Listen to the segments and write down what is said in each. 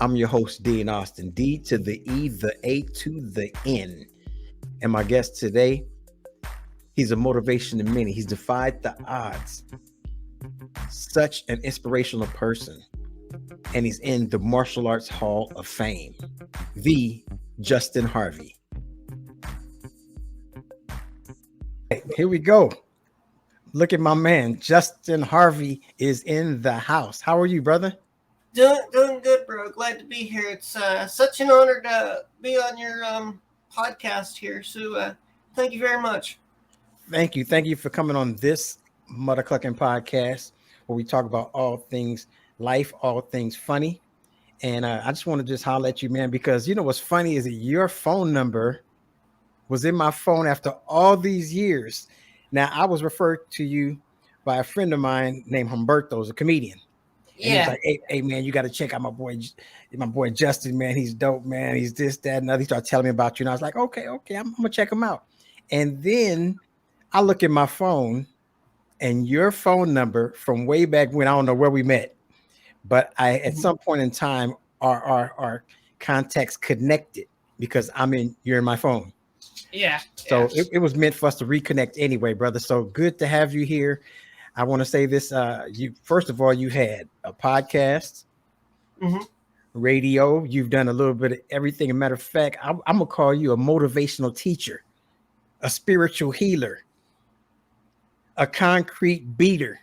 I'm your host, Dean Austin, D to the E, the A to the N. And my guest today, he's a motivation to many. He's defied the odds. Such an inspirational person. And he's in the Martial Arts Hall of Fame, the Justin Harvey. Here we go. Look at my man. Justin Harvey is in the house. How are you, brother? Doing good, bro. Glad to be here. It's such an honor to be on your podcast here. So thank you very much. Thank you. Thank you for coming on this MuddaCluckin Podcast, where we talk about all things life, all things funny. And I just want to just holler at you, man, because you know what's funny is that your phone number was in my phone after all these years. Now, I was referred to you by a friend of mine named Humberto, a comedian. And he's like, hey, man, you got to check out my boy Justin, man. He's dope, man. He's this, that, and other. He started telling me about you. And I was like, okay, I'm going to check him out. And then I look at my phone and your phone number from way back when, I don't know where we met, but at some point in time, our contacts connected because you're in my phone. Yeah. So it was meant for us to reconnect anyway, brother. So good to have you here. I want to say this. First of all, you had a podcast, radio. You've done a little bit of everything. As a matter of fact, I'm going to call you a motivational teacher, a spiritual healer, a concrete beater.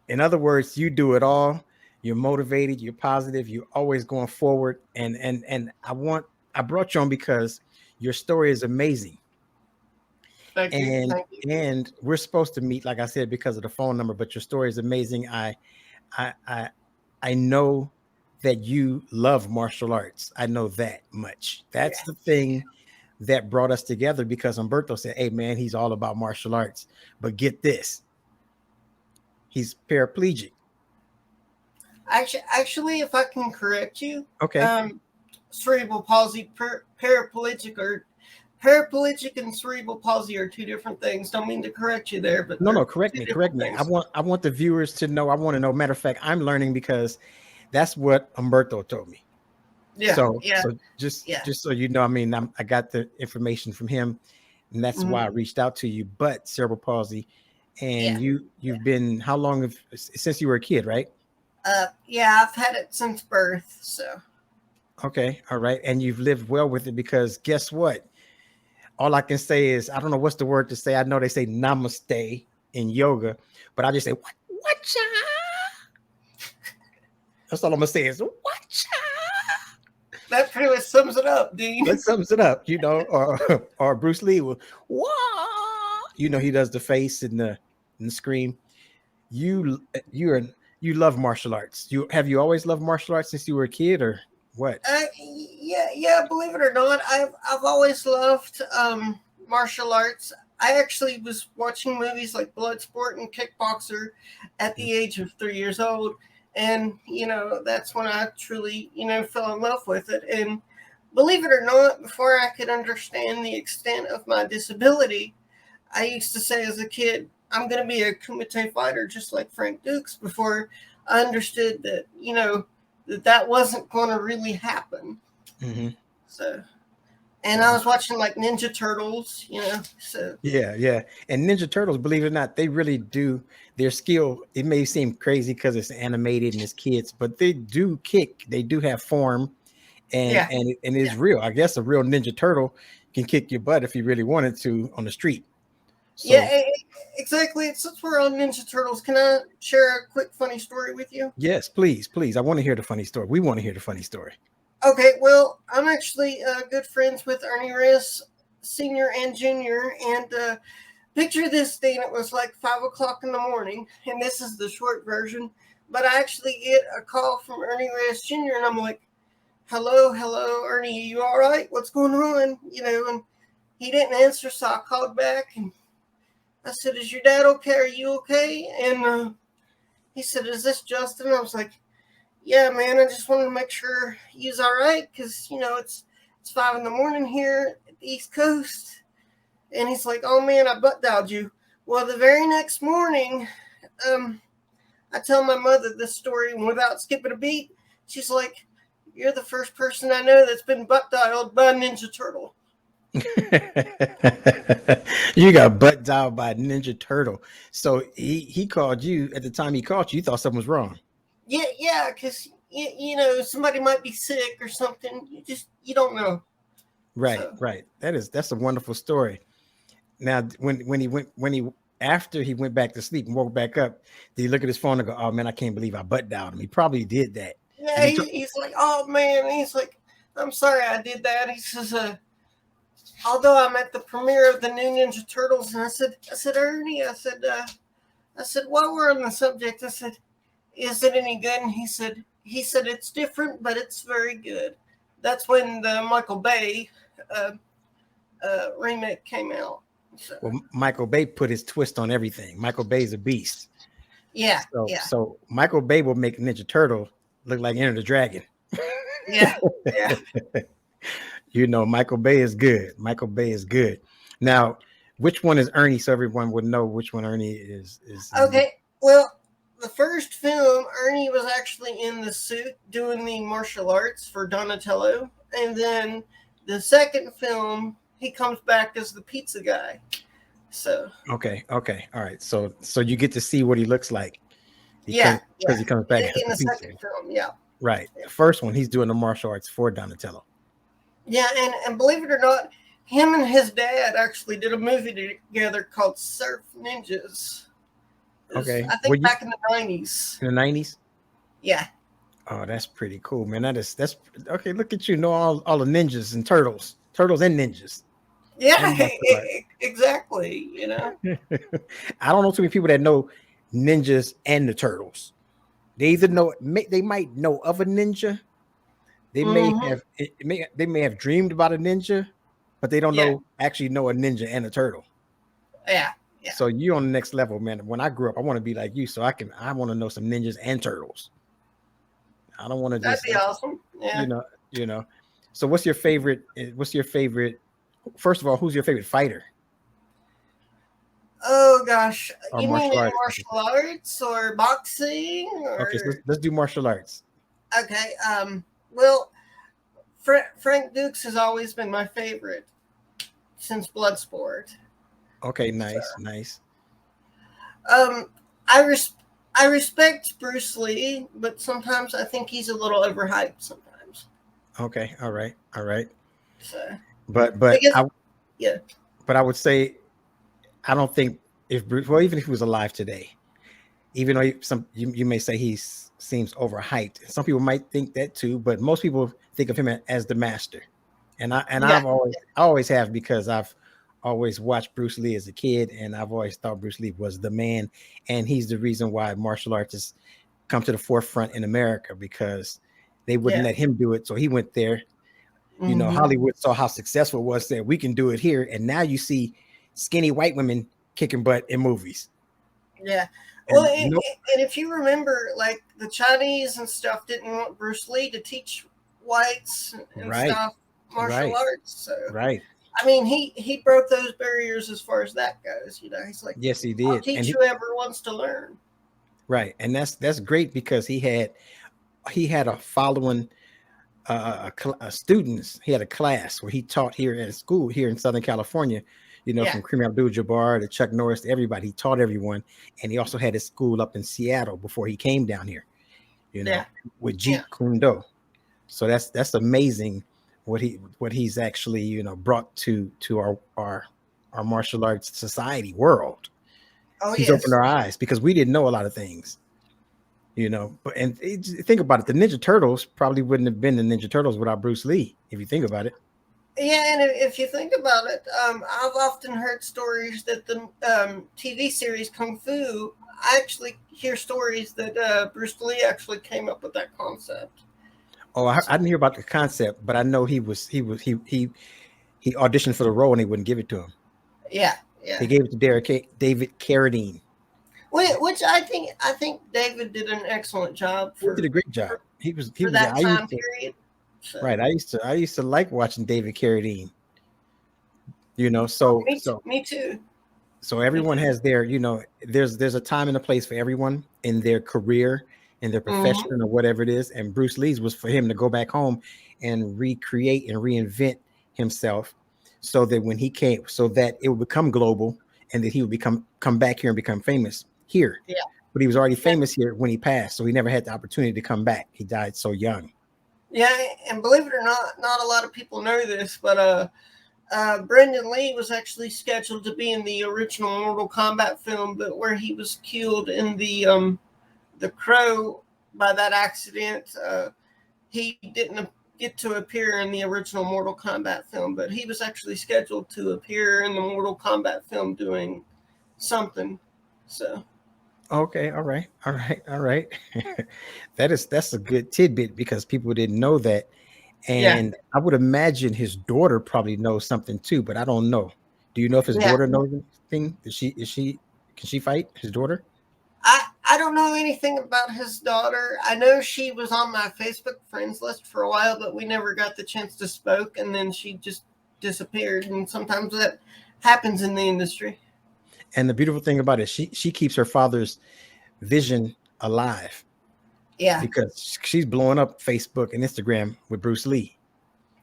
In other words, you do it all. You're motivated. You're positive. You're always going forward. And I brought you on because your story is amazing. Thank you. And we're supposed to meet, like I said, because of the phone number, but your story is amazing. I know that you love martial arts. I know that much. That's the thing that brought us together, because Humberto said, hey man, he's all about martial arts, but get this, he's paraplegic. Actually, if I can correct you, okay. Cerebral palsy, paraplegic and cerebral palsy are two different things. Don't mean to correct you there, but no, correct me. I want the viewers to know. I want to know. Matter of fact, I'm learning because that's what Humberto told me. Yeah. So just so you know, I got the information from him, and that's why I reached out to you. But cerebral palsy, and you've been how long since you were a kid, right? I've had it since birth. So. Okay, all right, and you've lived well with it, because guess what? All I can say is, I don't know what's the word to say. I know they say namaste in yoga, but I just say, watcha. That's all I'm going to say is, watcha. That pretty much sums it up, Dean. That sums it up, or Bruce Lee will, wah. He does the face and the scream. You love martial arts. Have you always loved martial arts since you were a kid, or what? Yeah. Believe it or not, I've always loved martial arts. I actually was watching movies like Bloodsport and Kickboxer at the age of 3 years old, and that's when I truly fell in love with it. And believe it or not, before I could understand the extent of my disability, I used to say as a kid, I'm going to be a kumite fighter just like Frank Dukes, before I understood that that wasn't going to really happen. So, and I was watching like Ninja Turtles, so. Yeah. And Ninja Turtles, believe it or not, they really do their skill. It may seem crazy because it's animated and it's kids, but they do kick. They do have form, and it is real. I guess a real Ninja Turtle can kick your butt if he really wanted to on the street. So, exactly. Since we're on Ninja Turtles, can I share a quick funny story with you? Yes, please. I want to hear the funny story. We want to hear the funny story. Okay, well, I'm actually good friends with Ernie Reyes, Senior and Junior, and picture this, Dean. It was like 5 o'clock in the morning, and this is the short version, but I actually get a call from Ernie Reyes Jr., and I'm like, hello, Ernie, you all right? What's going on? And he didn't answer, so I called back, and I said, is your dad okay? Are you okay? And he said, is this Justin? I was like, yeah, man, I just wanted to make sure he's all right, because, it's 5 in the morning here at the East Coast. And he's like, oh, man, I butt dialed you. Well, the very next morning, I tell my mother this story without skipping a beat. She's like, you're the first person I know that's been butt dialed by a Ninja Turtle. You got butt dialed by a Ninja Turtle. So he called you at the time he called you. You thought something was wrong. Yeah, because somebody might be sick or something. You don't know. Right, So. right. That's a wonderful story. Now, after he went back to sleep and woke back up, did he look at his phone and go, "Oh man, I can't believe I butt dialed him"? He probably did that. Yeah, he's like, "Oh man," he's like, "I'm sorry I did that." He says, "Although I'm at the premiere of the new Ninja Turtles," and I said, Ernie, I said, while we're on the subject, I said, "Is it any good?" And he said, "It's different, but it's very good." That's when the Michael Bay remake came out. So. Well, Michael Bay put his twist on everything. Michael Bay's a beast. Yeah. So Michael Bay will make Ninja Turtle look like Enter the Dragon. Yeah. Michael Bay is good. Michael Bay is good. Now, which one is Ernie? So everyone would know which one Ernie is. Okay. Well, the first film, Ernie was actually in the suit doing the martial arts for Donatello, and then the second film, he comes back as the pizza guy. So okay, all right. So you get to see what he looks like. Because he comes back in the second film. Yeah, right. The first one, he's doing the martial arts for Donatello. Yeah, and believe it or not, him and his dad actually did a movie together called Surf Ninjas. Okay, I think back in the 90s. In the 90s. Yeah. Oh, that's pretty cool, man. That's okay. Look at you, know all the ninjas and turtles and ninjas. Yeah, exactly. I don't know too many people that know ninjas and the turtles. They either they might know of a ninja. They may have dreamed about a ninja, but they don't actually know a ninja and a turtle. Yeah. So you're on the next level, man. When I grew up, I want to be like you, so I want to know some ninjas and turtles. I don't want to That'd be awesome. Yeah. So what's your favorite? First of all, who's your favorite fighter? Oh gosh, Or you mean martial arts or boxing? Okay, so let's do martial arts. Okay. Well, Frank Dukes has always been my favorite since Bloodsport. Okay, nice. I respect Bruce Lee, but sometimes I think he's a little overhyped sometimes. Okay, all right. So, but I would say I don't think even if he was alive today, even though you may say he seems overhyped, some people might think that too, but most people think of him as the master, and I always have, because I've always watched Bruce Lee as a kid, and I've always thought Bruce Lee was the man, and he's the reason why martial arts has come to the forefront in America, because they wouldn't let him do it, so he went there. Hollywood saw how successful it was, said we can do it here, and now you see skinny white women kicking butt in movies. Yeah. Well, and if you remember, like the Chinese and stuff didn't want Bruce Lee to teach whites and stuff martial arts. So I mean, he broke those barriers as far as that goes. He's like, yes, he did. I'll teach whoever wants to learn. Right, and that's great, because he had a following. Students. He had a class where he taught here at a school here in Southern California, from Kareem Abdul-Jabbar to Chuck Norris to everybody. He taught everyone, and he also had his school up in Seattle before he came down here, with Jeet Kune Do. So that's amazing what he's actually brought to our martial arts society world. He's opened our eyes, because we didn't know a lot of things. But think about it, the Ninja Turtles probably wouldn't have been the Ninja Turtles without Bruce Lee, if you think about it. Yeah, and if you think about it, I've often heard stories that the TV series Kung Fu, I actually hear stories that Bruce Lee actually came up with that concept. Oh, I didn't hear about the concept, but I know he auditioned for the role and they wouldn't give it to him. Yeah. They gave it to David Carradine. Which I think David did an excellent job. He did a great job. He was that time period. So. Right. I used to like watching David Carradine. Me too. So everyone has their, there's a time and a place for everyone in their career, in their profession or whatever it is. And Bruce Lee's was for him to go back home and recreate and reinvent himself so that when he came, so that it would become global and that he would come back here and become famous here. Yeah. But he was already famous here when he passed, so he never had the opportunity to come back. He died so young. Yeah, and believe it or not a lot of people know this, but Brendan Lee was actually scheduled to be in the original Mortal Kombat film, but where he was killed in the Crow by that accident, he didn't get to appear in the original Mortal Kombat film, but he was actually scheduled to appear in the Mortal Kombat film doing something. So Okay, all right. That's a good tidbit because people didn't know that. And I would imagine his daughter probably knows something too, but I don't know. Do you know if his daughter knows anything? Can she fight his daughter? I don't know anything about his daughter. I know she was on my Facebook friends list for a while, but we never got the chance to spoke, and then she just disappeared. And sometimes that happens in the industry. And the beautiful thing about it, she keeps her father's vision alive. Yeah. Because she's blowing up Facebook and Instagram with Bruce Lee.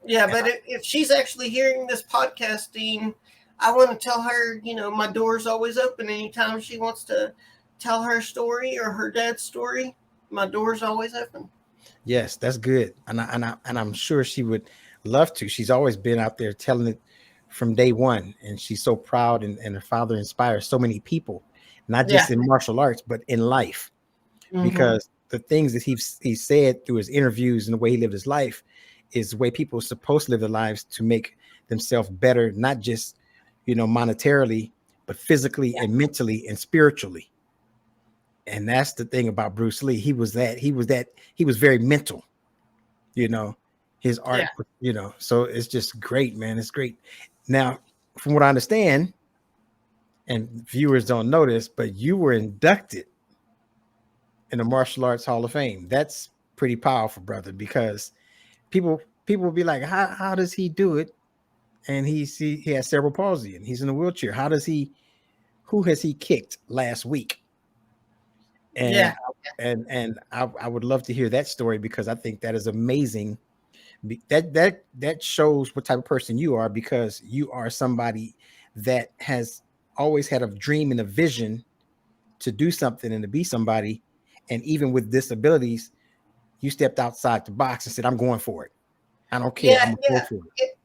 Yeah, but if she's actually hearing this podcast, Dean, I want to tell her, my door's always open anytime she wants to tell her story or her dad's story. My door's always open. Yes, that's good. And I'm sure she would love to. She's always been out there telling it from day one. And she's so proud, and her father inspires so many people, not just in martial arts, but in life. Because the things that he said through his interviews and the way he lived his life is the way people are supposed to live their lives to make themselves better, not just, monetarily, but physically and mentally and spiritually. And that's the thing about Bruce Lee. He was very mental, his art, so it's just great, man. It's great. Now, from what I understand, and viewers don't know this, but you were inducted in the Martial Arts Hall of Fame. That's pretty powerful, brother, because people will be like, how does he do it? And he has cerebral palsy and he's in a wheelchair. Who has he kicked last week? And I would love to hear that story because I think that is amazing. That shows what type of person you are, because you are somebody that has always had a dream and a vision to do something and to be somebody. And even with disabilities, you stepped outside the box and said, I'm going for it. I don't care. I'm going to go for it.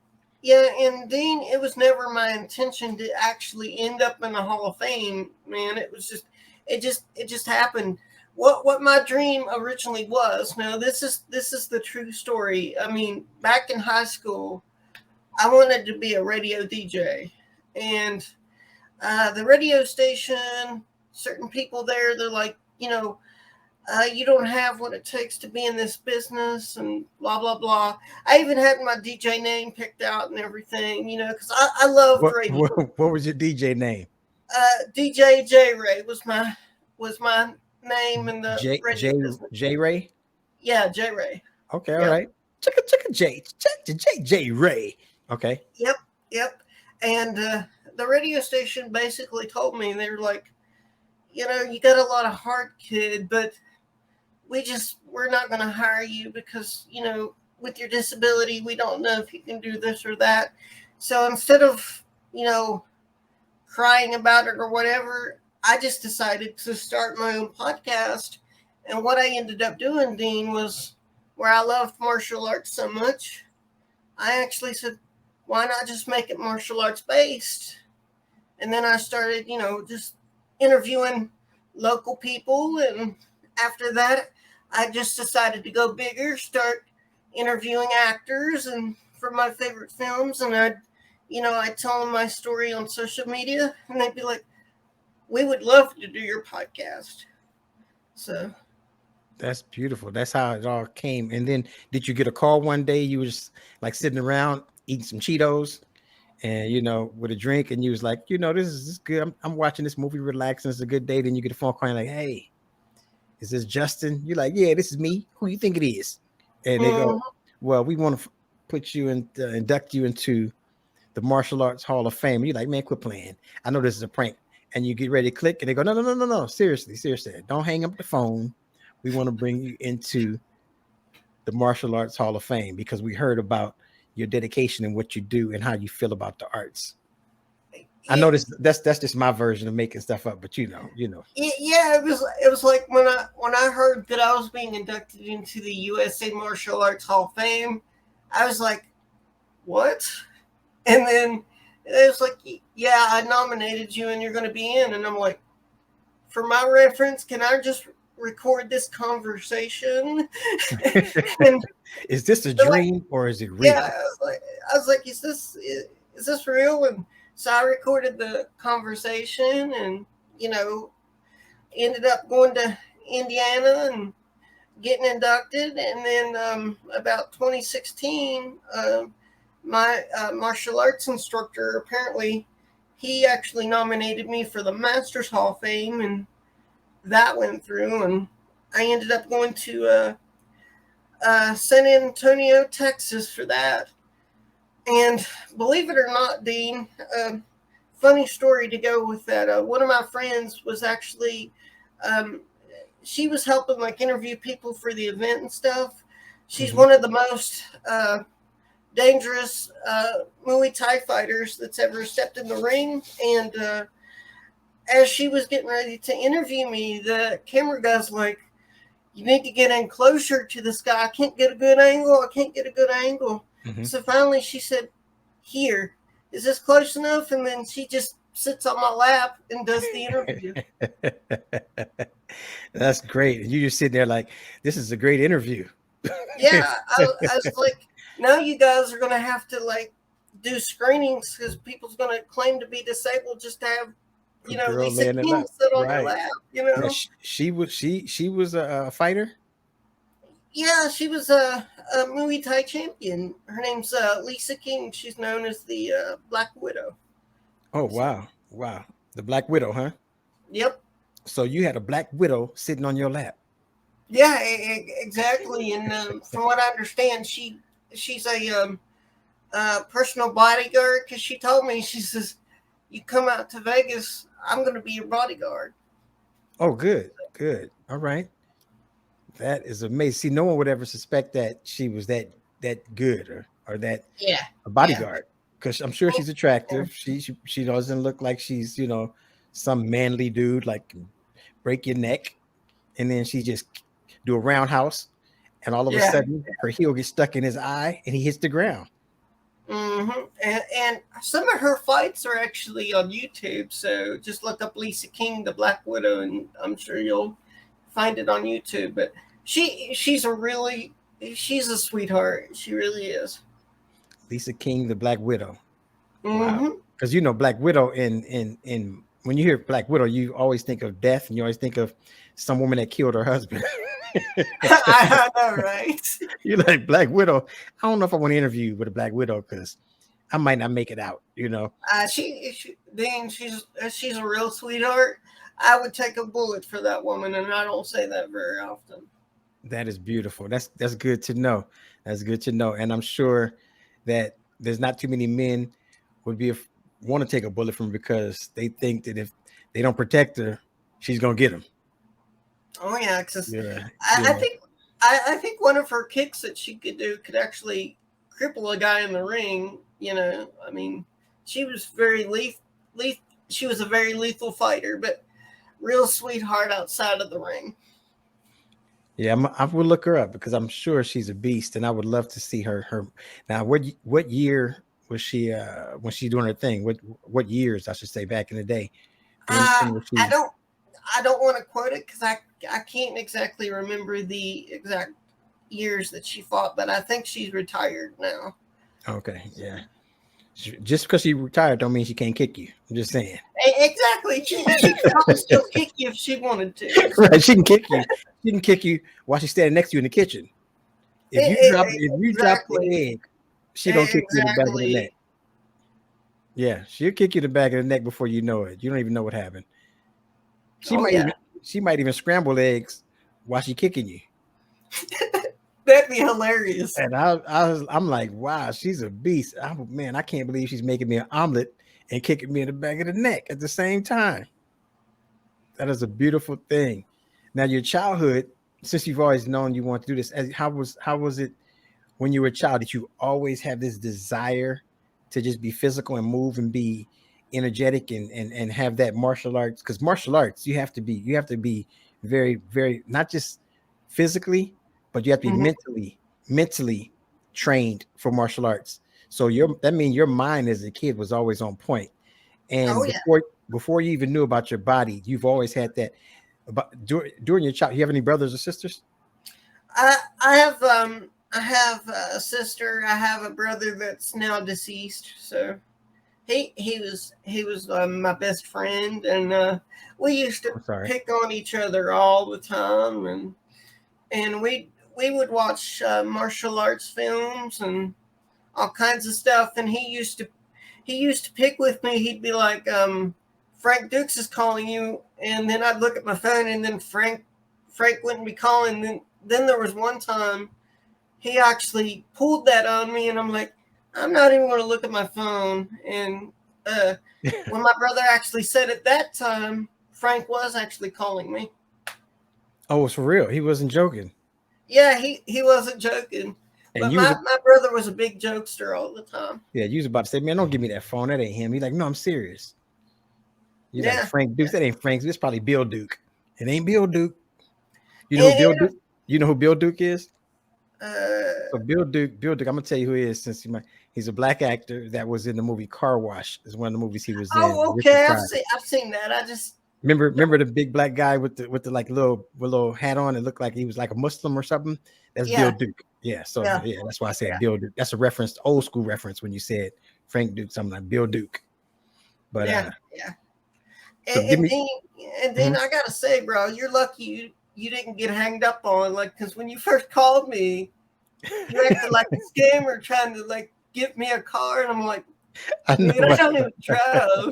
And Dean, it was never my intention to actually end up in the Hall of Fame, man. It was it just happened. What my dream originally was. Now, this is the true story. I mean, back in high school, I wanted to be a radio DJ. And the radio station, certain people there, they're like, you don't have what it takes to be in this business and blah, blah, blah. I even had my DJ name picked out and everything, because I love radio. What was your DJ name? DJ J Ray was my name in the radio business. J Ray? Yeah, J Ray. Okay, all right. J Ray. Okay. Yep. And the radio station basically told me, they were like, you got a lot of heart, kid, but we're not going to hire you because, with your disability, we don't know if you can do this or that. So instead of, crying about it or whatever, I just decided to start my own podcast. And what I ended up doing, Dean, was where I loved martial arts so much, I actually said, why not just make it martial arts based? And then I started, just interviewing local people. And after that, I just decided to go bigger, start interviewing actors and for my favorite films. And I'd tell them my story on social media and they'd be like, we would love to do your podcast. So that's beautiful. That's how it all came. And then did you get a call one day? You were just like sitting around eating some Cheetos and, with a drink, and you was like, this is good. I'm watching this movie, relaxing. It's a good day. Then you get a phone call and like, hey, is this Justin? You're like, yeah, this is me. Who you think it is? And they go, well, we want to put you and induct you into the Martial Arts Hall of Fame. You're like, man, quit playing. I know this is a prank. And you get ready to click and they go, no. Seriously. Don't hang up the phone. we want to bring you into the Martial Arts Hall of Fame because we heard about your dedication and what you do and how you feel about the arts. I know that's just my version of making stuff up, but you know. Yeah, it was like when I heard that I was being inducted into the USA Martial Arts Hall of Fame, I was like, what? And then it was like, yeah, I nominated you and you're going to be in. And I'm like, for my reference, can I just record this conversation? And is this a dream or is it real? Yeah, I was like, is this real? And so I recorded the conversation and, ended up going to Indiana and getting inducted. And then about 2016, my martial arts instructor, apparently, he actually nominated me for the Masters Hall of Fame, and that went through. And I ended up going to San Antonio, Texas for that. And believe it or not, Dean, funny story to go with that. One of my friends was actually, she was helping interview people for the event and stuff. She's one of the most dangerous Muay Thai fighters that's ever stepped in the ring. And as she was getting ready to interview me, the camera guy's like, you need to get in closer to this guy. I can't get a good angle. So finally she said, here, is this close enough? And then she just sits on my lap and does the interview. That's great. And you just sitting there like, this is a great interview. Yeah, I was like, now you guys are going to have to do screenings because people's going to claim to be disabled just to have, Lisa King sit on your lap, Now, she was a fighter? Yeah, she was a Muay Thai champion. Her name's Lisa King. She's known as the Black Widow. Oh, wow. Wow. The Black Widow, huh? Yep. So you had a Black Widow sitting on your lap. Yeah, exactly. And from what I understand, she's a personal bodyguard because she told me, she says, you come out to Vegas, I'm going to be your bodyguard. Oh, good. Good. All right. That is amazing. See, no one would ever suspect that she was that good or that a bodyguard because I'm sure she's attractive. She doesn't look like she's some manly dude like break your neck, and then she just do a roundhouse, and all of a sudden her heel gets stuck in his eye and he hits the ground. Mm-hmm. And some of her fights are actually on YouTube, so just look up Lisa King, the Black Widow, and I'm sure you'll find it on YouTube. But she's a sweetheart. She really is. Lisa King, the Black Widow. Mm-hmm. Wow. Because Black Widow in when you hear Black Widow, you always think of death, and you always think of some woman that killed her husband. I know, right? You're like, Black Widow. I don't know if I want to interview with a Black Widow because I might not make it out. She's a real sweetheart. I would take a bullet for that woman, and I don't say that very often. That is beautiful. That's good to know. That's good to know. And I'm sure that there's not too many men would want to take a bullet from her because they think that if they don't protect her, she's gonna get them. Oh yeah, because I think one of her kicks that she could do could actually cripple a guy in the ring. I mean, she was she was a very lethal fighter, but real sweetheart outside of the ring. Yeah, I will look her up because I'm sure she's a beast, and I would love to see her. Now, what year was she when she doing her thing? What years I should say back in the day? I don't want to quote it because I can't exactly remember the exact years that she fought, but I think she's retired now. Okay, yeah. Just because she retired don't mean she can't kick you. I'm just saying. Exactly. She can probably still kick you if she wanted to. Right, she can kick you. She can kick you while she's standing next to you in the kitchen. If you drop the egg, she gonna kick you in the back of the neck. Yeah, she'll kick you in the back of the neck before you know it. You don't even know what happened. She might even scramble eggs while she's kicking you. That'd be hilarious. And I'm like, wow, she's a beast. I can't believe she's making me an omelet and kicking me in the back of the neck at the same time. That is a beautiful thing. Now, your childhood, since you've always known you want to do this, how was it when you were a child? Did you always have this desire to just be physical and move and be energetic and have that martial arts? Because martial arts, you have to be very, very, not just physically, but you have to be Mhm. mentally trained for martial arts. So that means your mind as a kid was always on point. Oh And yeah. before you even knew about your body, you've always had that. About during your child, you have any brothers or sisters? I have a sister. I have a brother that's now deceased. So he was my best friend, and we used to I'm sorry. pick on each other all the time, and we would watch martial arts films and all kinds of stuff. And he used to pick with me. He'd be like, Frank Dukes is calling you, and then I'd look at my phone, and then Frank wouldn't be calling. Then there was one time he actually pulled that on me, and I'm like, I'm not even going to look at my phone. And when my brother actually said at that time, Frank was actually calling me. Oh, it's for real. He wasn't joking. Yeah, he wasn't joking. And But you was my brother was a big jokester all the time. yeah, you was about to say, man, don't give me that phone. That ain't him. He's like, no, I'm serious. You like Yeah. Frank Duke? That ain't Frank. It's probably Bill Duke. It ain't Bill Duke. You know who And, Bill Duke? You know who Bill Duke is? uh, So Bill Duke. I'm gonna tell you who he is since he's a black actor that was in the movie Car Wash. Is one of the movies he was in. oh, Richard okay. I've Pryor. seen that. I just Remember the big black guy with the like little hat on. It looked like he was like a Muslim or something. That's Bill yeah Duke. Yeah. So yeah yeah, that's why I said yeah Bill Duke. That's a reference, old school reference when you said Frank Duke, something like Bill Duke. But yeah yeah. so And, give and me. then and then Mhm. I gotta say, bro, you're lucky you didn't get hanged up on, like, because when you first called me, you acted like a scammer trying to like give me a car, and I'm like, I dude, I know. don't even drive.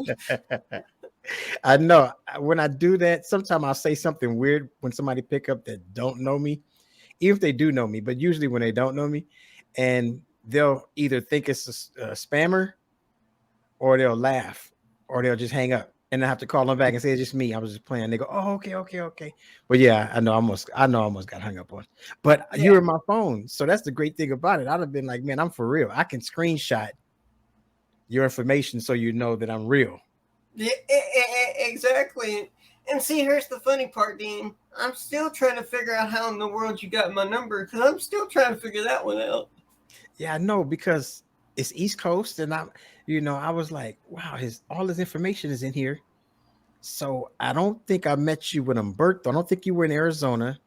I know. When I do that, sometimes I'll say something weird when somebody pick up that don't know me, even if they do know me. But usually when they don't know me, and they'll either think it's a spammer, or they'll laugh, or they'll just hang up, and I have to call them back and say it's just me. I was just playing. They go, "Oh, okay, okay, okay." But yeah, I know, I almost got hung up on. But you Yeah, were my phone, so that's the great thing about it. I'd have been like, "Man, I'm for real. I can screenshot your information so you know that I'm real." yeah, exactly. And see, here's the funny part, Dean. I'm still trying to figure out how in the world you got my number, because I'm still trying to figure that one out. Yeah, I know because it's East Coast, and I was like, wow, his all his information is in here. So I don't think I met you when Umberto. I don't think you were in Arizona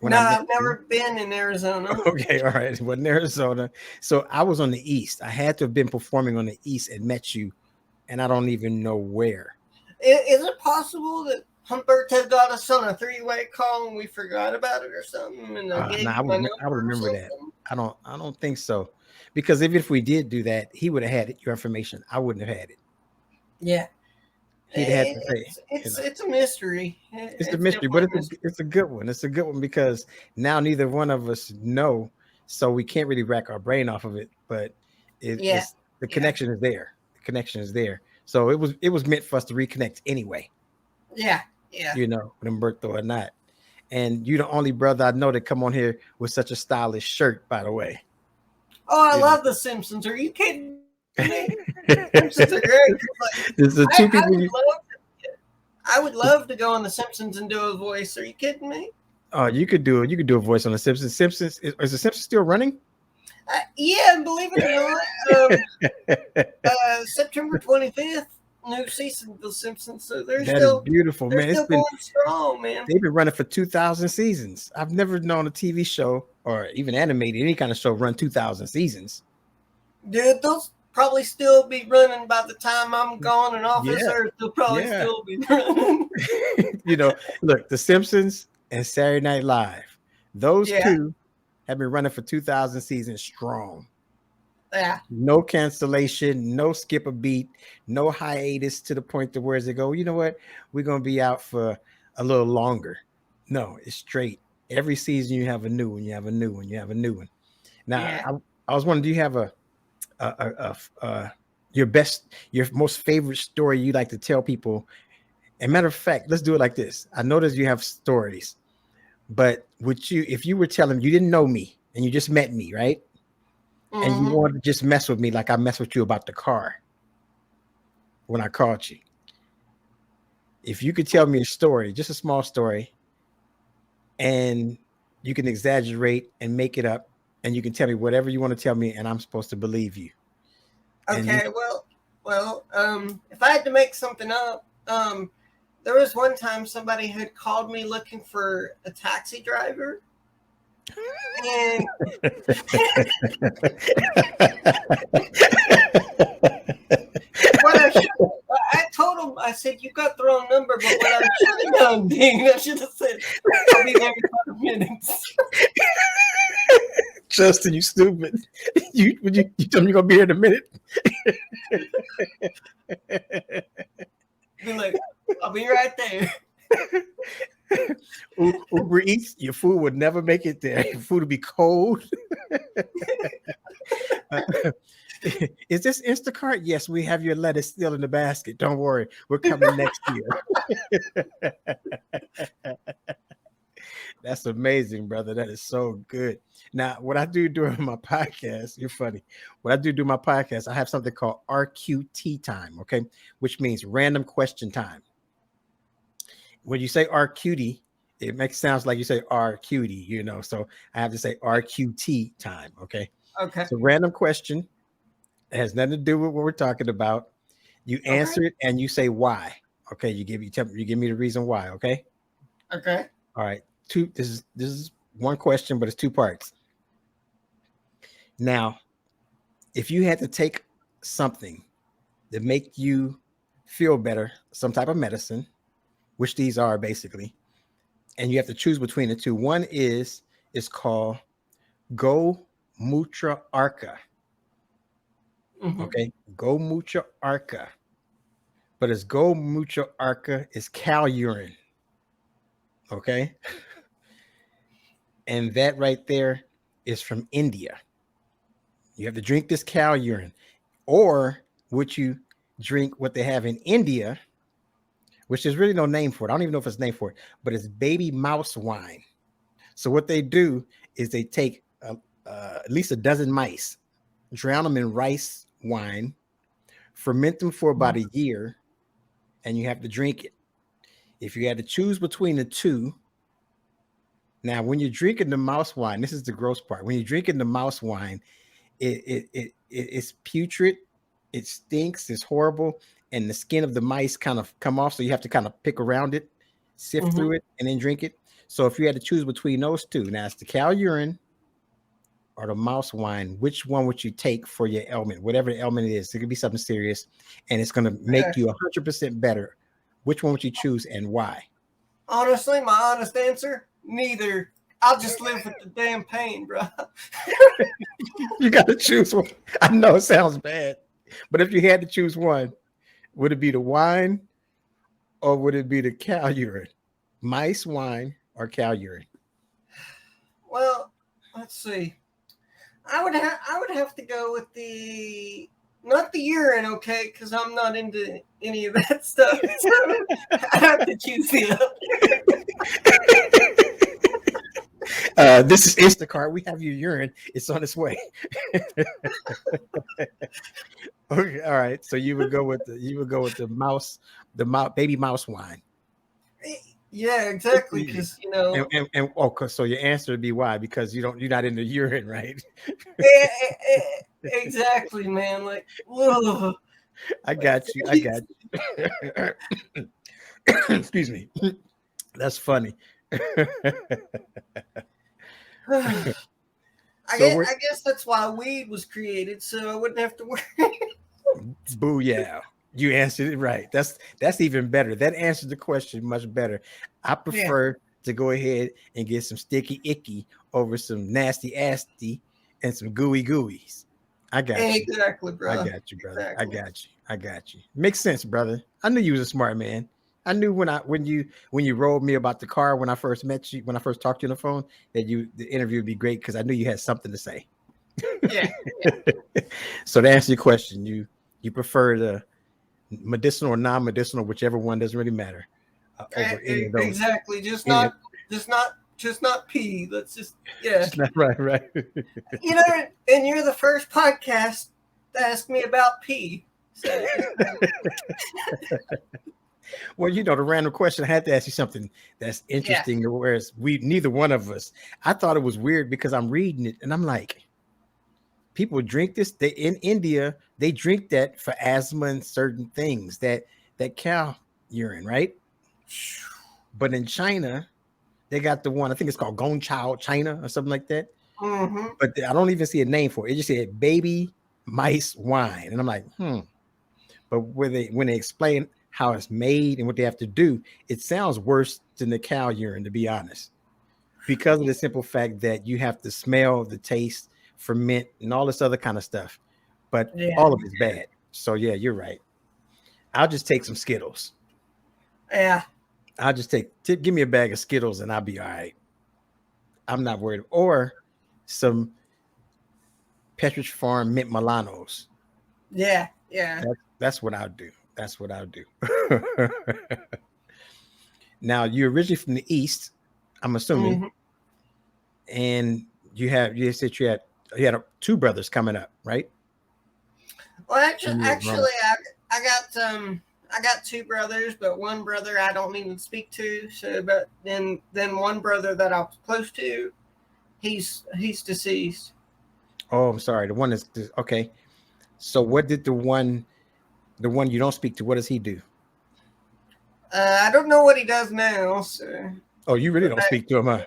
when No, I met I've you. never been in Arizona. Okay, all right, it wasn't Arizona. So I was on the East. I had to have been performing on the East and met you, and I don't even know where. Is it possible that Humberto got us on a three-way call and we forgot about it or something, and I No, gave you my I would number or remember that. something? I don't think so, because even if we did do that, he would have had your information. I wouldn't have had it. Yeah, He'd had to say, you know. it's a mystery. It's a It's mystery, definitely but a mystery. it's a good one. It's a good one because now neither one of us know, so we can't really rack our brain off of it. But Yeah, it's the yeah, connection is there. The connection is there. So it was meant for us to reconnect anyway, yeah, yeah. with Umberto or not. And you're the only brother I know that come on here with such a stylish shirt, by the way. Oh, I You know. love The Simpsons. Are you kidding me? Simpsons are great. Like, There's the I, two I people would you love, I would love to go on The Simpsons and do a voice. Are you kidding me? you could do a voice on the Simpsons. Is the Simpsons still running? Yeah, and believe it or not, September 25th, new season of The Simpsons. So That is beautiful, they're man. still going strong, man. They've been running for 2,000 seasons. I've never known a TV show or even animated any kind of show run 2,000 seasons. Dude, they'll probably still be running by the time I'm gone and off this Yeah, earth. They'll probably yeah. still be running. Look, The Simpsons and Saturday Night Live, those Yeah, two have been running for 2,000 seasons strong. yeah, No cancellation, no skip a beat, no hiatus to the point to where they go, you know what? We're going to be out for a little longer. No, it's straight. Every season you have a new one, you have a new one, you have a new one. Now, yeah. I was wondering, do you have a your most favorite story you like to tell people? And matter of fact, let's do it like this. I notice you have stories. But would you, if you were telling you didn't know me and you just met me, right? And you wanted to just mess with me like I messed with you about the car when I called you. If you could tell me a story, just a small story, and you can exaggerate and make it up, and you can tell me whatever you want to tell me, and I'm supposed to believe you. Okay, if I had to make something up, there was one time somebody had called me looking for a taxi driver. And I told him, I said, you got the wrong number, but what I should have done, Dean, I should have said, I'll be there in 5 minutes. Justin, you stupid. You tell me you're gonna be here in a minute. Be like, I'll be right there. Uber Eats, your food would never make it there. Your food would be cold. Is this Instacart? Yes, we have your lettuce still in the basket. Don't worry, we're coming next year. That's amazing, brother. That is so good. Now, what I do during my podcast, you're funny. What I do my podcast, I have something called RQT time, okay, which means random question time. When you say RQT, it sounds like you say RQT, you know. So I have to say RQT time, okay? Okay. So random question. It has nothing to do with what we're talking about. You answer it and you say why. Okay, you give me the reason why, okay? Okay. All right. This is one question, but it's 2 parts. Now, if you had to take something that make you feel better, some type of medicine, which these are basically, and you have to choose between the 2. One is called Go Mucha Arca. Okay, Go Mucha Arca. But it's Go Mucha Arca is cow urine. Okay. And that right there is from India. You have to drink this cow urine. Or would you drink what they have in India, which there's really no name for it. I don't even know if it's named for it, but it's baby mouse wine. So what they do is they take at least a dozen mice, drown them in rice wine, ferment them for about a year, and you have to drink it. If you had to choose between the 2, now when you're drinking the mouse wine, this is the gross part. When you're drinking the mouse wine, it's putrid, it stinks, it's horrible, and the skin of the mice kind of come off, so you have to kind of pick around it, sift through it, and then drink it. So if you had to choose between those 2, now it's the cow urine or the mouse wine, which one would you take for your ailment, whatever the ailment is? It could be something serious, and it's going to make you 100% better. Which one would you choose and why? Honestly, my honest answer, neither. I'll just live with the damn pain, bro. You got to choose one. I know it sounds bad, but if you had to choose one, would it be the wine or would it be the cow urine? Mice wine or cow urine? Well, let's see. I would have to go with not the urine, okay, because I'm not into any of that stuff. So I have to choose the other. This is Instacart. We have your urine. It's on its way. Okay, all right. So you would go with the baby mouse wine. Yeah, exactly. Because so your answer would be why? Because you're not into urine, right? Exactly, man. Like, whoa. I got you. Excuse me. That's funny. I guess that's why weed was created, so I wouldn't have to worry. Booyah. You answered it right. That's even better. That answers the question much better. I prefer to go ahead and get some sticky icky over some nasty asty and some gooey gooeys. I got you. Exactly, bro. I got you, brother. Exactly. I got you. Makes sense, brother. I knew you was a smart man. I knew when you rolled me about the car when I first met you, when I first talked to you on the phone, that the interview would be great because I knew you had something to say. Yeah. So to answer your question, you prefer the medicinal or non-medicinal, whichever one, doesn't really matter. Over any of those. Exactly. Just not just not P. Let's just right. You know, and you're the first podcast to ask me about P. So. Well, you know, the random question, I had to ask you something that's interesting. Whereas neither one of us, I thought it was weird because I'm reading it and I'm like, people drink this. In India, they drink that for asthma and certain things, that cow urine, right? But in China, they got the one, I think it's called Gong Chao China or something like that. Mm-hmm. But I don't even see a name for it. It just said baby mice wine. And I'm like, But when they explain how it's made and what they have to do, it sounds worse than the cow urine, to be honest, because of the simple fact that you have to smell, the taste, ferment, and all this other kind of stuff. But all of it's bad. So yeah, you're right. I'll just take some Skittles. Yeah. I'll just give me a bag of Skittles and I'll be all right. I'm not worried. Or some Pepperidge Farm mint Milanos. Yeah. That's what I'll do. That's what I'll do. Now, you're originally from the East, I'm assuming, and you said you had two brothers coming up, right? Well, actually, I got two brothers, but one brother I don't even speak to. So, but then one brother that I was close to, he's deceased. Oh, I'm sorry. The one is okay. So, what did the one you don't speak to? What does he do? I don't know what he does now. So. Oh, you really don't speak to him, huh?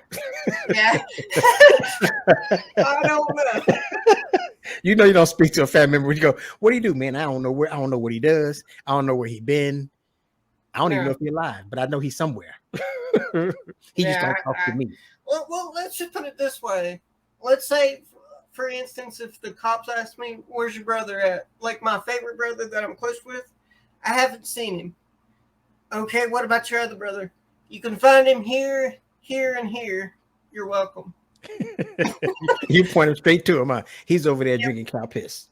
Yeah. I don't know. You know you don't speak to a family member. You go, what do you do, man? I don't know what he does. I don't know where he been. I don't even know if he's alive, but I know he's somewhere. He just don't talk to me. Well, let's just put it this way. Let's say, for instance, if the cops ask me, where's your brother at? Like my favorite brother that I'm close with, I haven't seen him. Okay, what about your other brother? You can find him here, here, and here. You're welcome. You point him straight to him, huh? He's over there drinking cow piss.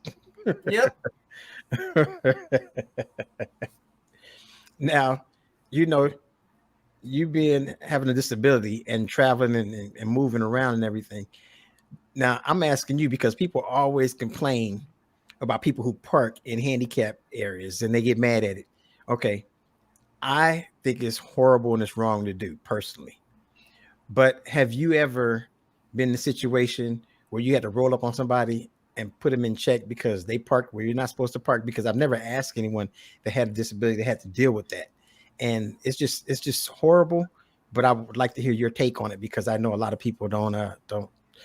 Yep. Now, you know, you having a disability and traveling and moving around and everything. Now, I'm asking you because people always complain about people who park in handicapped areas and they get mad at it. Okay. I think it's horrible and it's wrong to do personally. But have you ever been in a situation where you had to roll up on somebody and put them in check because they parked where you're not supposed to park? Because I've never asked anyone that had a disability that had to deal with that. And it's just horrible. But I would like to hear your take on it because I know a lot of people don't.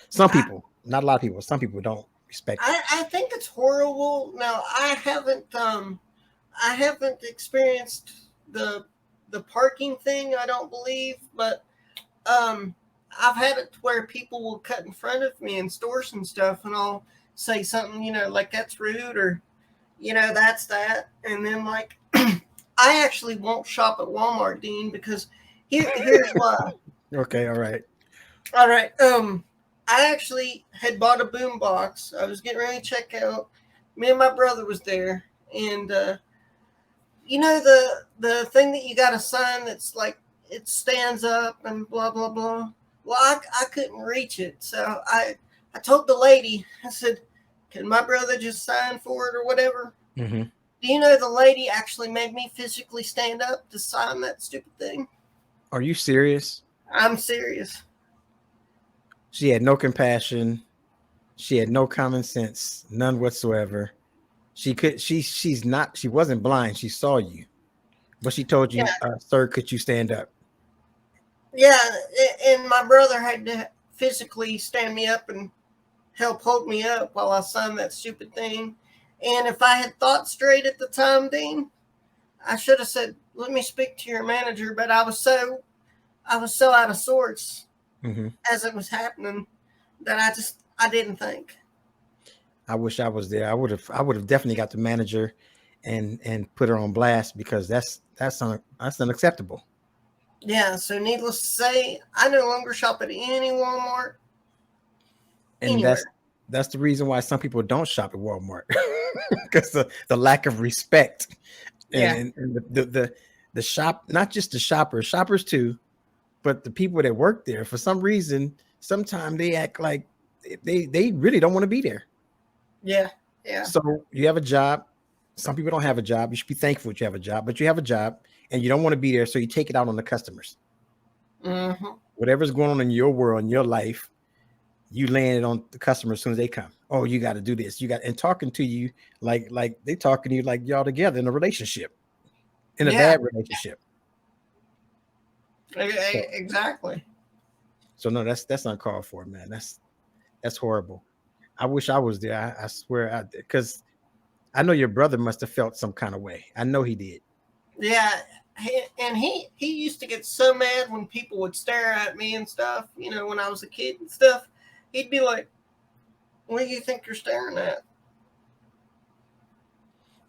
Some people, not a lot of people, some people don't respect it. I think it's horrible. Now, I haven't experienced the parking thing, I don't believe, but I've had it where people will cut in front of me in stores and stuff, and I'll say something, like that's rude or, that's that. And then like, I actually won't shop at Walmart, Dean, because here's why. Okay. All right. I actually had bought a boom box. I was getting ready to check out. Me and my brother was there, and the thing that you got to sign that's like it stands up and blah blah blah. Well, I couldn't reach it, so I told the lady, I said, "Can my brother just sign for it or whatever?" Mm-hmm. Do you know the lady actually made me physically stand up to sign that stupid thing? Are you serious? I'm serious. She had no compassion. She had no common sense, none whatsoever. She wasn't blind. She saw you, but she told you, "Sir, could you stand up?" Yeah, and my brother had to physically stand me up and help hold me up while I signed that stupid thing. And if I had thought straight at the time, Dean, I should have said, "Let me speak to your manager." But I was so out of sorts as it was happening that I didn't think. I wish I was there. I would have definitely got the manager and put her on blast because that's unacceptable. Yeah, so needless to say, I no longer shop at any Walmart. And anywhere. That's the reason why some people don't shop at Walmart because the lack of respect and the shop, not just the shoppers too, but the people that work there, for some reason, sometimes they act like they really don't want to be there. Yeah. So you have a job. Some people don't have a job. You should be thankful that you have a job, but you have a job and you don't want to be there. So you take it out on the customers. Mm-hmm. Whatever's going on in your world, in your life, you land it on the customers as soon as they come. Oh, you got to do this. You got, and talking to you like they talking to you like y'all together in a relationship, in a bad relationship. Exactly. So no, that's uncalled for, man. That's horrible. I wish I was there. I swear, because I know your brother must have felt some kind of way. I know he did. Yeah, he used to get so mad when people would stare at me and stuff. You know, when I was a kid and stuff, he'd be like, "What do you think you're staring at?"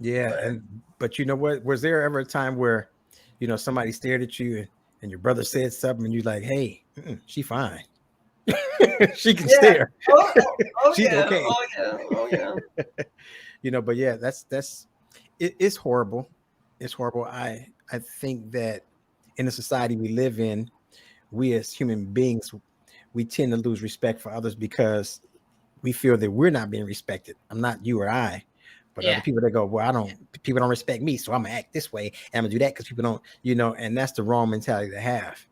Yeah, but you know what? Was there ever a time where, somebody stared at you and your brother said something and you're like, "Hey, she fine. She can stare. She's okay." Oh yeah. But yeah, it's horrible. It's horrible. I think that in the society we live in, we as human beings, we tend to lose respect for others because we feel that we're not being respected. I'm not you or I, but other people that go, well, people don't respect me, so I'm gonna act this way and I'm gonna do that because people don't, and that's the wrong mentality to have.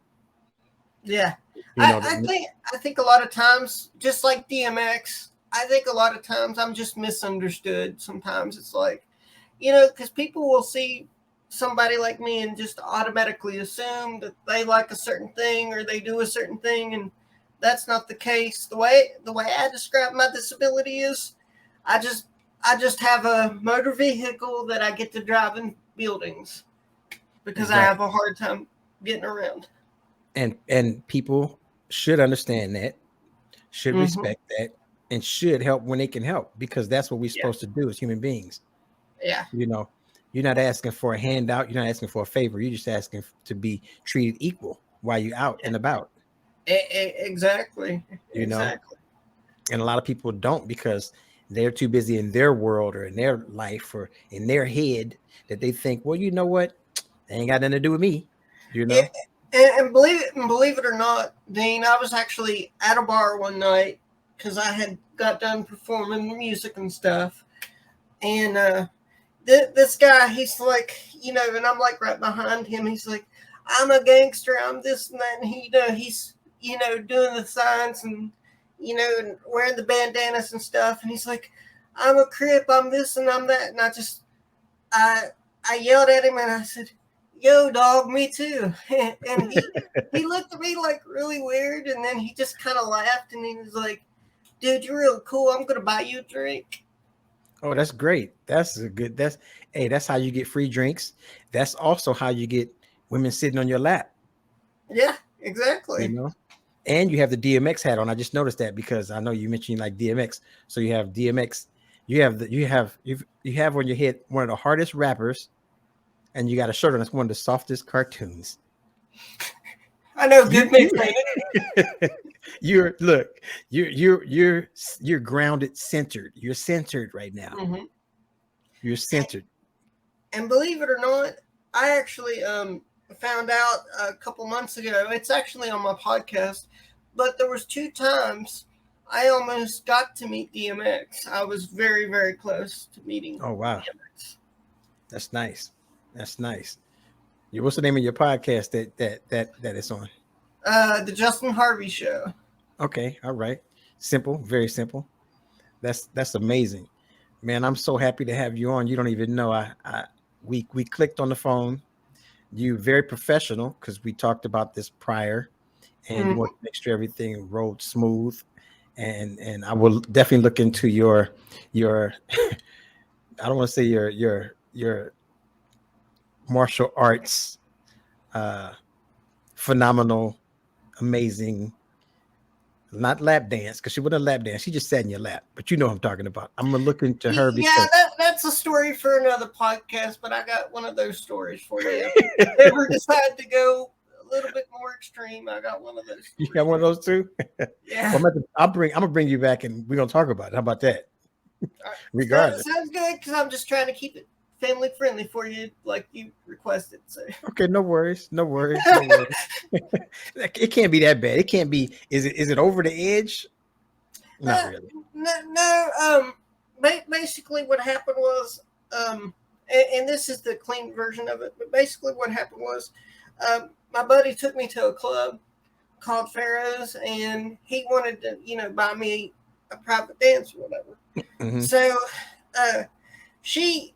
Yeah. I think a lot of times, just like DMX, I think a lot of times I'm just misunderstood. Sometimes it's like, because people will see somebody like me and just automatically assume that they like a certain thing or they do a certain thing, and that's not the case. The way I describe my disability is, I just have a motor vehicle that I get to drive in buildings because I have a hard time getting around. And people should understand that, should respect that, and should help when they can help, because that's what we're supposed to do as human beings. Yeah. You're not asking for a handout. You're not asking for a favor. You're just asking to be treated equal while you're out and about. Exactly. Exactly. And a lot of people don't, because they're too busy in their world or in their life or in their head that they think, well, you know what? They ain't got nothing to do with me. And believe it or not, Dean, I was actually at a bar one night because I had got done performing music and stuff. And this guy, he's like, and I'm like right behind him. He's like, I'm a gangster, I'm this and that. And he's doing the signs and, and wearing the bandanas and stuff. And he's like, I'm a Crip, I'm this and I'm that. And I yelled at him and I said, yo, dog, me too. And he looked at me like really weird, and then he just kind of laughed and he was like, dude, you're real cool. I'm going to buy you a drink. Oh, that's great. That's how you get free drinks. That's also how you get women sitting on your lap. Yeah, exactly. And you have the DMX hat on. I just noticed that because I know you mentioned like DMX. So you have DMX. You have on your head one of the hardest rappers, and you got a shirt on that's one of the softest cartoons. I know, good mix. You're grounded, centered. You're centered right now. Mm-hmm. You're centered. And believe it or not, I actually found out a couple months ago. It's actually on my podcast, but there was 2 times I almost got to meet DMX. I was very, very close to meeting. Oh wow, DMX. That's nice. That's nice. What's the name of your podcast that it's on? The Justin Harvey Show. Okay, all right. Simple, very simple. That's amazing, man. I'm so happy to have you on. You don't even know. We clicked on the phone. You very professional, because we talked about this prior, and you want to make sure everything rolled smooth. And I will definitely look into your I don't want to say your martial arts, phenomenal, amazing, not lap dance, because she wasn't a lap dance. She just sat in your lap, but you know what I'm talking about. I'm gonna look into her. Yeah, that's a story for another podcast, but I got one of those stories for you. If you ever decide to go a little bit more extreme, I got one of those stories. You got one of those too? Yeah. Well, I'm gonna bring you back and we're gonna talk about it. How about that? Right. Regardless. Sounds good, because I'm just trying to keep it family friendly for you, like you requested. So Okay, no worries, no worries, no worries. It can't be that bad. It can't be. Is it over the edge? Not really. No. Basically, what happened was, and this is the clean version of it. But basically, what happened was, my buddy took me to a club called Pharaoh's, and he wanted to, buy me a private dance or whatever. Mm-hmm. So, she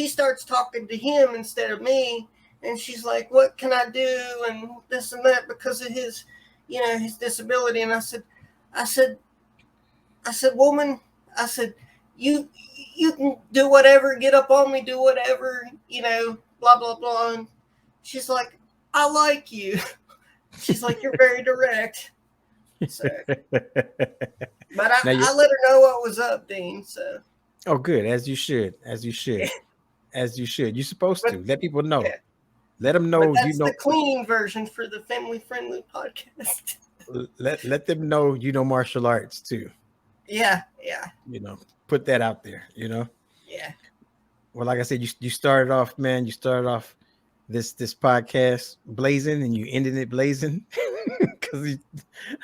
starts talking to him instead of me, and she's like, "What can I do?" and this and that because of his, his disability. And I said, woman, I said, you can do whatever, get up on me, do whatever, blah, blah, blah. And she's like, I like you. She's like, you're very direct. So, but I let her know what was up, Dean. So. Oh, good. As you should. You're supposed to let people know. Yeah. Let them know. But that's the clean version for the family-friendly podcast. Let them know martial arts too. Yeah. Put that out there. Yeah. Well, like I said, you started off, man. You started off this podcast blazing, and you ended it blazing because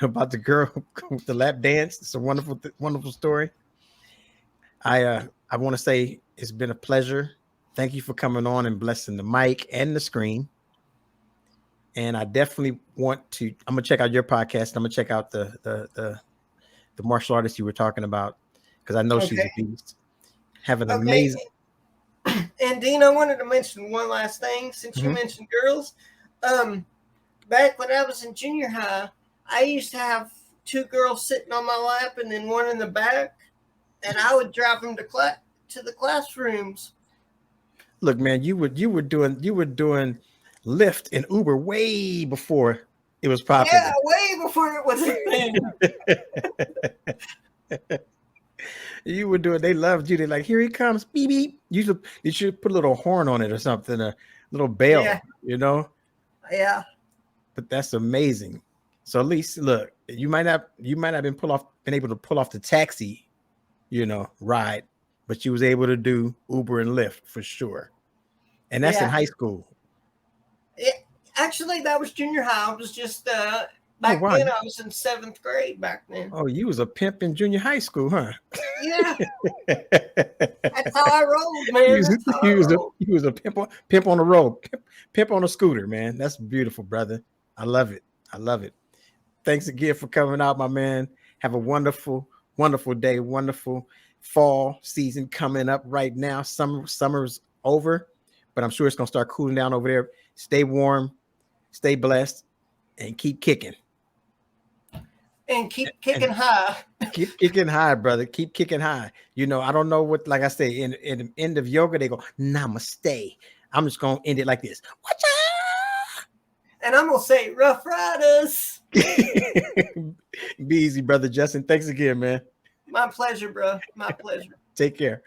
about the girl with the lap dance. It's a wonderful story. I want to say it's been a pleasure. Thank you for coming on and blessing the mic and the screen. And I definitely want to. I'm gonna check out your podcast. I'm gonna check out the martial artist you were talking about because I know she's a beast. Have an amazing. And Dean, I wanted to mention one last thing since you mentioned girls. Back when I was in junior high, I used to have 2 girls sitting on my lap and then one in the back, and I would drive them to the classrooms. Look, man, you were doing Lyft and Uber way before it was popular. Yeah, way before it was a thing. You were doing. They loved you. They're like, here he comes, beep beep. You should put a little horn on it or something, a little bell. Yeah. Yeah. But that's amazing. So at least look, you might not been able to pull off the taxi, ride, but you was able to do Uber and Lyft for sure. And that's in high school. Actually, that was junior high. I was just back then. I was in 7th grade back then. Oh, you was a pimp in junior high school, huh? Yeah. That's how I rolled, man. He was a pimp on the road, pimp on a scooter, man. That's beautiful, brother. I love it. Thanks again for coming out, my man. Have a wonderful, wonderful day. Wonderful fall season coming up right now. Summer's over, but I'm sure it's gonna start cooling down over there. Stay warm, stay blessed, and keep kicking. And keep kicking high. Keep kicking high, brother. Keep kicking high. I don't know what, like I say, in the end of yoga, they go, namaste. I'm just going to end it like this. Watcha! And I'm going to say, Rough Riders. Be easy, brother Justin. Thanks again, man. My pleasure, bro. My pleasure. Take care.